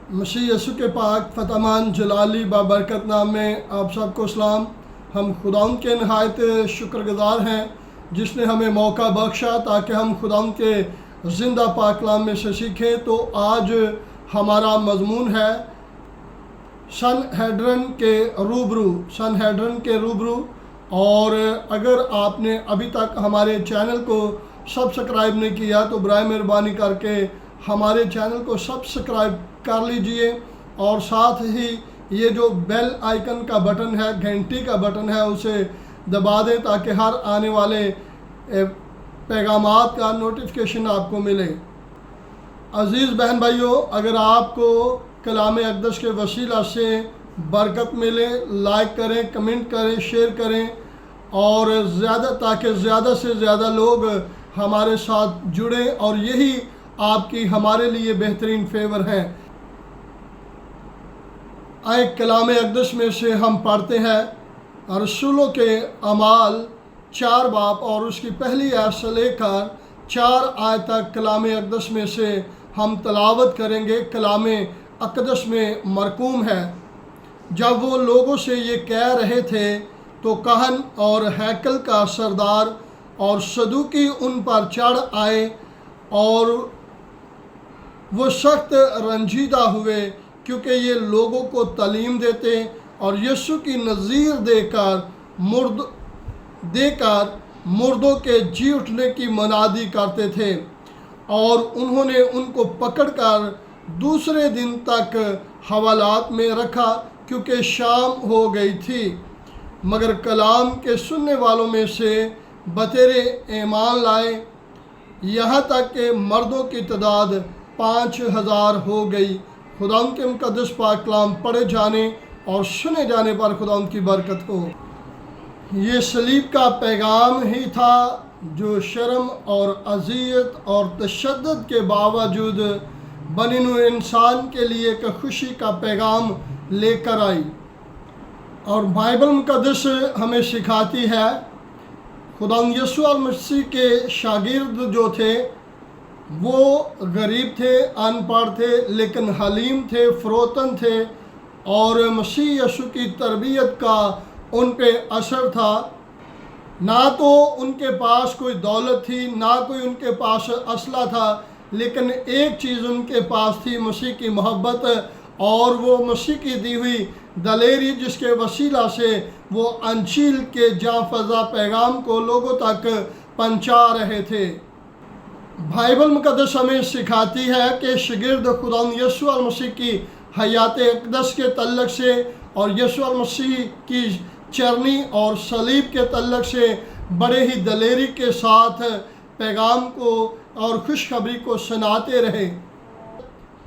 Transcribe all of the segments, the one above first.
मसीह यसु के पाक फतमान जलाली बाबरकत नाम में आप सबको सलाम। हम खुदाउन के नहायत शुक्रगुजार हैं जिसने हमें मौका बख्शा ताकि हम खुदाउन के ज़िंदा पाक कलाम में से सीखें। तो आज हमारा मज़मून है सनहेड्रिन के रूबरू। और अगर आपने अभी तक हमारे चैनल को सब्सक्राइब नहीं किया तो बराए मेहरबानी करके हमारे चैनल को सब्सक्राइब कर लीजिए और साथ ही ये जो बेल आइकन का बटन है, घंटी का बटन है, उसे दबा दें ताकि हर आने वाले पैगामात का नोटिफिकेशन आपको मिले। अज़ीज़ बहन भाइयों, अगर आपको कलाम अक़दस के वसीला से बरकत मिले, लाइक करें, कमेंट करें, शेयर करें और ताकि ज़्यादा से ज़्यादा लोग हमारे साथ जुड़ें, और यही आपकी हमारे लिए बेहतरीन फेवर है। आए कलाम अक़दस में से हम पढ़ते हैं रसूलों के अमाल 4 बाब और उसकी पहली आयत से लेकर 4 आयत तक कलाम अक़दस में से हम तलावत करेंगे। कलाम अक़दस में मरकूम है, जब वो लोगों से ये कह रहे थे तो कहन और हैकल का सरदार और सदूकी उन पर चढ़ आए और वो सख्त रंजीदा हुए क्योंकि ये लोगों को तालीम देते और यीशु की नज़ीर देकर मुर्दों के जी उठने की मनादी करते थे। और उन्होंने उनको पकड़कर दूसरे दिन तक हवालात में रखा क्योंकि शाम हो गई थी। मगर कलाम के सुनने वालों में से बतेरे ईमान लाए, यहाँ तक कि मर्दों की तादाद 5000 हो गई। खुदा के मुक़द्दस पाक कलाम पढ़े जाने और सुने जाने पर खुदा की बरकत हो। ये सलीब का पैगाम ही था जो शर्म और अज़ियत और तशद्दुद के बावजूद बनी नूं इंसान के लिए एक खुशी का पैगाम लेकर आई। और बाइबल मुक़द्दस हमें सिखाती है खुदा यीशु मसीह के शागिर्द जो थे वो गरीब थे, अनपढ़ थे, लेकिन हलीम थे, फ़रोतन थे, और मसीह यीशु की तरबियत का उन पे असर था। ना तो उनके पास कोई दौलत थी, ना कोई उनके पास असला था, लेकिन एक चीज़ उनके पास थी, मसीह की मोहब्बत और वो मसीह की दी हुई दलेरी, जिसके वसीला से वो अंजील के जाफज़ा पैगाम को लोगों तक पहुंचा रहे थे। बाइबल मुक़द्दस हमें सिखाती है कि शागिर्द खुदा यीशु मसीह की हयात अक़दस के तल्लुक़ से और यीशु मसीह की चरनी और सलीब के तल्लुक़ से बड़े ही दलेरी के साथ पैगाम को और खुशखबरी को सुनाते रहे।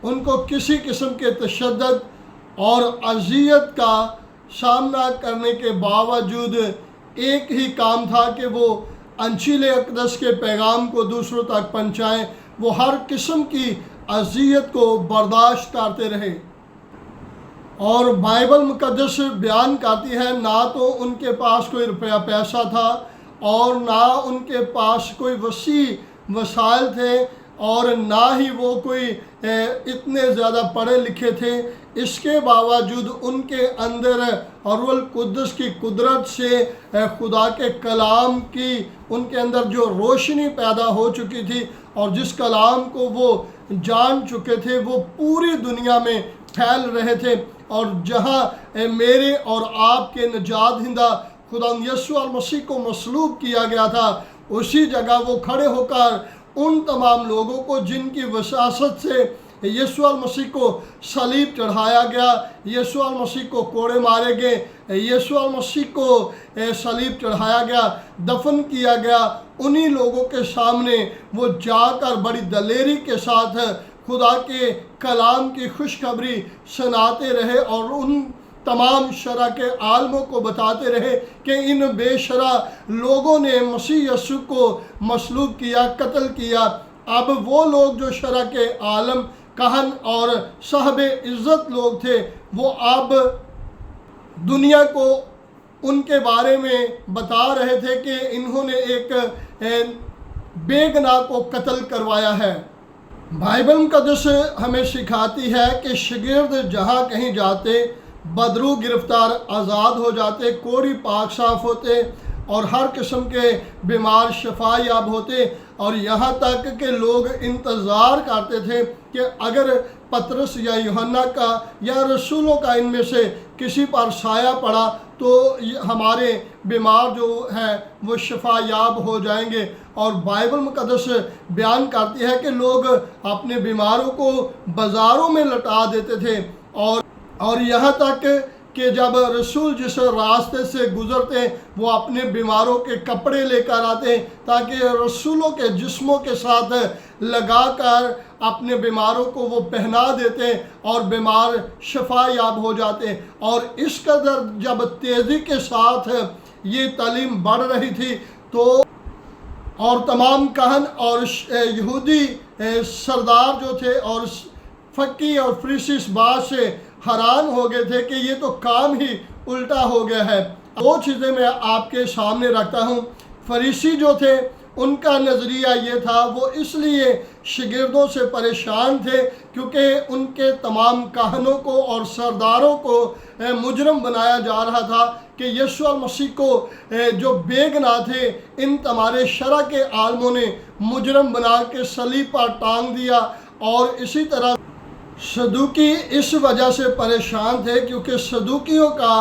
उनको किसी किस्म के तशद्दुद और अज़ियत का सामना करने के बावजूद एक ही काम था कि वो अंजील अक़दस के पैगाम को दूसरों तक पहुँचाएँ। वो हर किस्म की अज़ियत को बर्दाश्त करते रहे। और बाइबल मुक़द्दस बयान करती है ना तो उनके पास कोई रुपया पैसा था और ना उनके पास कोई वसी वसाइल थे और ना ही वो कोई इतने ज़्यादा पढ़े लिखे थे। इसके बावजूद उनके अंदर रूहुल कुद्दस की कुदरत से खुदा के कलाम की उनके अंदर जो रोशनी पैदा हो चुकी थी और जिस कलाम को वो जान चुके थे वो पूरी दुनिया में फैल रहे थे। और जहाँ मेरे और आपके निजात हिंदा खुदा यीशु मसीह को मसलूब किया गया था, उसी जगह वो खड़े होकर उन तमाम लोगों को जिनकी वसासत से यीशु मसीह को सलीब चढ़ाया गया, यीशु मसीह को कोड़े मारे गए, यीशु मसीह को सलीब चढ़ाया गया, दफन किया गया, उन्हीं लोगों के सामने वो जाकर बड़ी दलेरी के साथ खुदा के कलाम की खुशखबरी सुनाते रहे और उन तमाम शरा के आलमों को बताते रहे कि इन बेशरा लोगों ने मसीह यीशु को मसलूब किया, कत्ल किया। अब वो लोग जो शरा के आलम, कहन और साहब इज़्ज़त लोग थे, वो अब दुनिया को उनके बारे में बता रहे थे कि इन्होंने एक बेगुनाह को कत्ल करवाया है। बाइबल मुक़द्दस हमें सिखाती है कि शागिर्द जहाँ कहीं जाते, बदरू गिरफ्तार आज़ाद हो जाते, कोढ़ी पाक साफ होते और हर किस्म के बीमार शफा याब होते। और यहाँ तक कि लोग इंतज़ार करते थे कि अगर पतरस या यूहन्ना का या रसूलों का इनमें से किसी पर साया पड़ा तो हमारे बीमार जो है वो शफा याब हो जाएंगे। और बाइबल मुक़द्दस बयान करती है कि लोग अपने बीमारों को बाज़ारों में लटा देते थे और यहाँ तक कि जब रसूल जिस रास्ते से गुज़रते वो अपने बीमारों के कपड़े लेकर आते ताकि रसूलों के जिस्मों के साथ लगाकर अपने बीमारों को वो पहना देते और बीमार शफा याब हो जाते। और इस कदर जब तेज़ी के साथ ये तालीम बढ़ रही थी तो और तमाम कहन और यहूदी सरदार जो थे और फ़की और फरीसी इस बात से हैरान हो गए थे कि ये तो काम ही उल्टा हो गया है। दो चीज़ें मैं आपके सामने रखता हूँ। फरीसी जो थे उनका नज़रिया ये था, वो इसलिए शागिर्दों से परेशान थे क्योंकि उनके तमाम कहनों को और सरदारों को मुजरम बनाया जा रहा था कि यीशु मसीह को जो बेगुनाह थे इन तमारे शरा के आलमों ने मुजरम बना के सलीब पर टांग दिया। और इसी तरह सदूकी इस वजह से परेशान थे क्योंकि सदूकियों का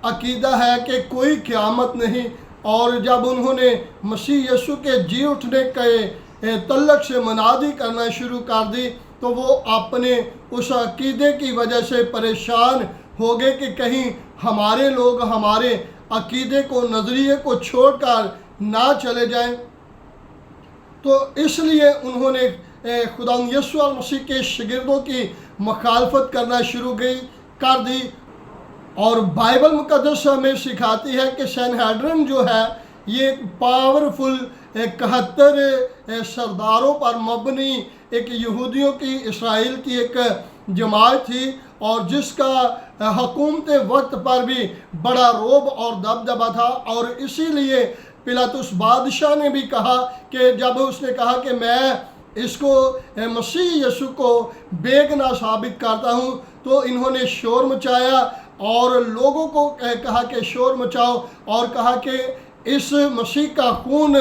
अकीदा है कि कोई क़यामत नहीं। और जब उन्होंने मसीह यीशु के जी उठने के तल्लक से मनादी करना शुरू कर दी तो वो अपने उस अकीदे की वजह से परेशान हो गए कि कहीं हमारे लोग हमारे अकीदे को, नज़रिए को छोड़कर ना चले जाएं। तो इसलिए उन्होंने खुदा यीशु मसीह के शागिर्दों की मुखालफत करना शुरू कर दी। और बाइबल मुक़द्दस हमें सिखाती है कि सनहेड्रिन जो है ये पावरफुल 71 सरदारों पर मबनी एक यहूदियों की, इसराइल की एक जमात थी और जिसका हुकूमत वक्त पर भी बड़ा रोब और दबदबा था। और इसीलिए पिलातुस बादशाह ने भी कहा कि जब उसने कहा कि मैं इसको मसीह यीशु को बेगुनाह साबित करता हूँ तो इन्होंने शोर मचाया और लोगों को कहा कि शोर मचाओ और कहा कि इस मसीह का खून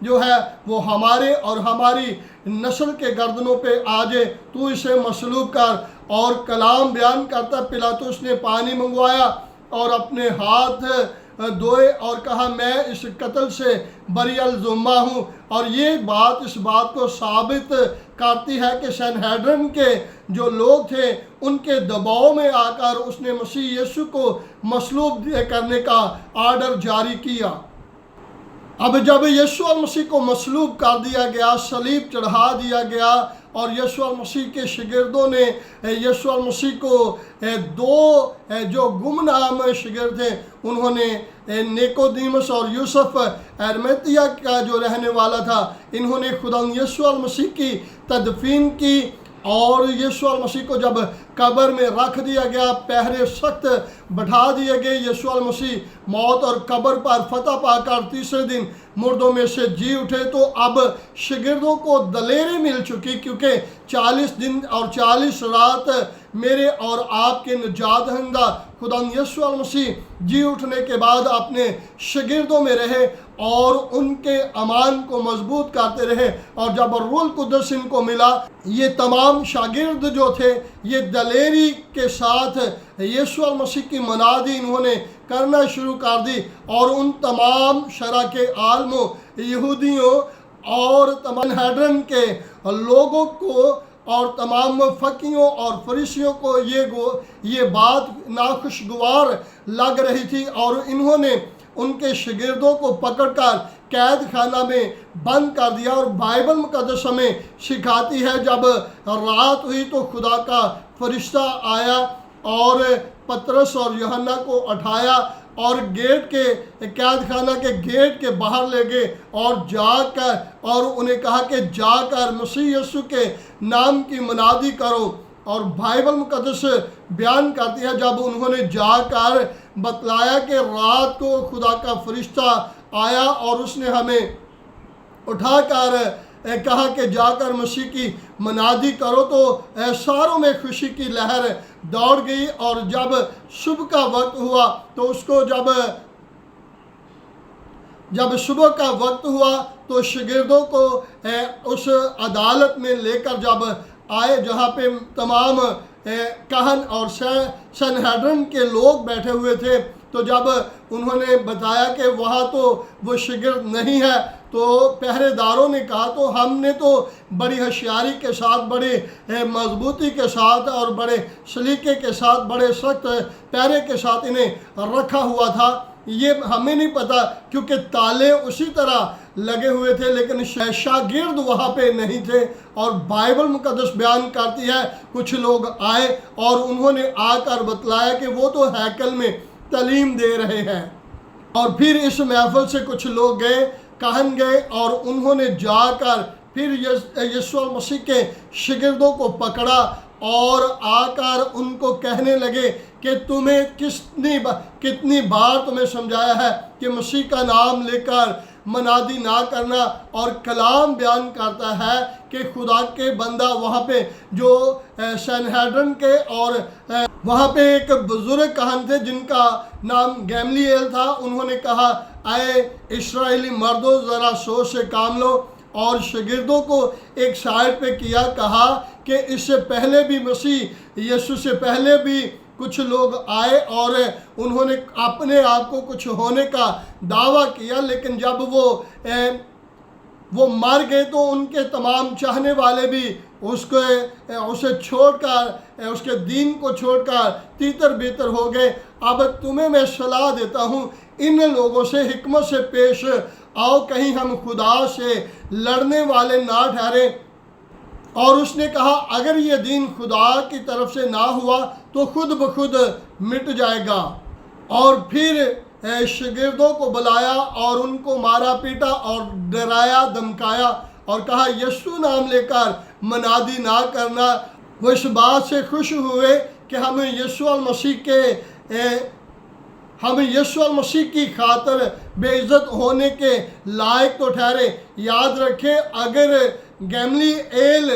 जो है वो हमारे और हमारी नस्ल के गर्दनों पे आ जाए, तू इसे मसलूब कर। और कलाम बयान करता पिलातुस ने पानी मंगवाया और अपने हाथ धोए और कहा मैं इस कत्ल से बरियल ज़ुम्मा हूँ। और ये बात इस बात को साबित करती है कि सनहेड्रिन के जो लोग थे उनके दबाव में आकर उसने मसीह यीशु को मसलूब करने का आर्डर जारी किया। अब जब यीशु मसीह को मसलूब कर दिया गया, सलीब चढ़ा दिया गया और यीशु मसीह के शागिर्दों ने यीशु मसीह को दो जो गुमनाम शागिर्द थे उन्होंने निकोदेमुस और यूसुफ अरमतिया का जो रहने वाला था, इन्होंने खुदा यीशु मसीह की तदफीन की। और यीशु मसीह को जब कब्र में रख दिया गया, पहरे सख्त बैठा दिए गए, यीशु मसीह मौत और कब्र पर फतह पाकर तीसरे दिन मुर्दों में से जी उठे। तो अब शागिर्दों को दलेरी मिल चुकी क्योंकि 40 दिन और 40 रात मेरे और आपके निजात दहिंदा खुदा यीशु मसीह जी उठने के बाद अपने शागिर्दों में रहे और उनके ईमान को मजबूत करते रहे। और जब रूहुल कुद्दस इनको मिला, ये तमाम शागिर्द जो थे ये दलेरी के साथ यीशु मसीह की मनादी इन्होंने करना शुरू कर दी। और उन तमाम शरा के आलमों, यहूदियों और तमाम सनहेड्रिन के लोगों को और तमाम फ़कीयों और फरीसियों को ये बात नाखुशगवार लग रही थी और इन्होंने उनके शागिर्दों को पकड़कर कैद खाना में बंद कर दिया। और बाइबल मुक़द्दस हमें सिखाती है जब रात हुई तो खुदा का फरिश्ता आया और पतरस और यूहन्ना को उठाया और गेट के कैद खाना के गेट के बाहर ले गए और जाकर और उन्हें कहा कि जाकर मसीह यीशु के नाम की मनादी करो। और बाइबल मुक़द्दस बयान करती है जब उन्होंने जाकर बतलाया कि रात को खुदा का फरिश्ता आया और उसने हमें उठाकर कहा कि जाकर मसीह की मनादी करो, तो सारों में खुशी की लहर दौड़ गई। और जब सुबह का वक्त हुआ तो उसको जब सुबह का वक्त हुआ तो शागिर्दों को उस अदालत में लेकर जब आए जहाँ पे तमाम कहन और सनहेड्रिन के लोग बैठे हुए थे, तो जब उन्होंने बताया कि वहाँ तो वो शागिर्द नहीं है, तो पहरेदारों ने कहा तो हमने तो बड़ी होशियारी के साथ, बड़े मजबूती के साथ और बड़े सलीके के साथ, बड़े सख्त पहरे के साथ इन्हें रखा हुआ था, ये हमें नहीं पता, क्योंकि ताले उसी तरह लगे हुए थे, लेकिन शागिर्द वहाँ पे नहीं थे। और बाइबल मुकद्दस बयान करती है कुछ लोग आए और उन्होंने आकर बतलाया कि वो तो हैकल में तालीम दे रहे हैं। और फिर इस महफिल से कुछ लोग गए, कहन गए, और उन्होंने जाकर फिर यीशु मसीह के शागिर्दों को पकड़ा और आकर उनको कहने लगे कि तुम्हें कितनी बार तुम्हें समझाया है कि मसीह का नाम लेकर मनादी ना करना। और कलाम बयान करता है कि खुदा के बंदा वहाँ पे जो सनहेड्रिन के, और वहाँ पे एक बुजुर्ग कहन थे जिनका नाम गैमलीएल था, उन्होंने कहा आए इस्राएली मर्दों ज़रा सोच से काम लो। और शागिर्दों को एक साइड पे किया, कहा कि इससे पहले भी मसीह यीशु से पहले भी कुछ लोग आए और उन्होंने अपने आप को कुछ होने का दावा किया, लेकिन जब वो मर गए तो उनके तमाम चाहने वाले भी उसे छोड़कर, उसके दीन को छोड़कर तीतर बीतर हो गए। अब तुम्हें मैं सलाह देता हूँ, इन लोगों से हिकमत से पेश आओ, कहीं हम खुदा से लड़ने वाले ना ठहरे। और उसने कहा अगर ये दीन खुदा की तरफ से ना हुआ तो खुद ब खुद मिट जाएगा। और फिर शागिर्दों को बुलाया और उनको मारा पीटा और डराया धमकाया और कहा यीशु नाम लेकर मनादी ना करना। वो इस बात से खुश हुए कि हम यीशु मसीह की खातर बेइज्जत होने के लायक तो ठहरे। याद रखें, अगर गैमलीएल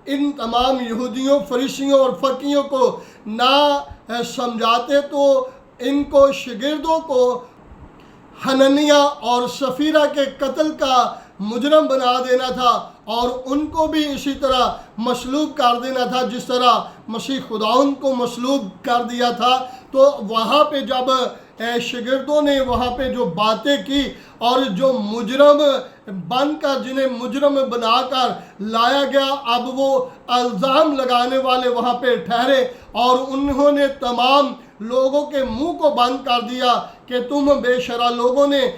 इन तमाम यहूदियों, फरीसियों और फकीयों को ना समझाते तो इनको शागिर्दों को हननिया और सफीरा के कत्ल का मुजरम बना देना था और उनको भी इसी तरह मसलूब कर देना था जिस तरह मसीह खुदाउन को मसलूब कर दिया था। तो वहाँ पे जब शागिर्दों ने वहाँ पे जो बातें की और जो मुजरम बनकर, जिन्हें मुजरम बनाकर लाया गया, अब वो इल्ज़ाम लगाने वाले वहाँ पे ठहरे और उन्होंने तमाम लोगों के मुंह को बंद कर दिया कि तुम बेशरा लोगों ने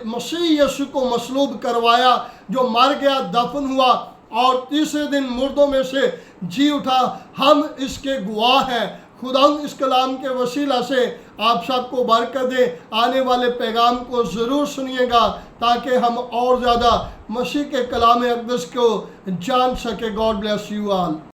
मसीह यीशु को मसलूब करवाया, जो मर गया, दफन हुआ और तीसरे दिन मुर्दों में से जी उठा। हम इसके गवाह हैं। खुदा इस कलाम के वसीला से आप सबको बरकत दे। आने वाले पैगाम को ज़रूर सुनिएगा ताकि हम और ज़्यादा मसीह के कलाम अक़दस को जान सके। God bless you all.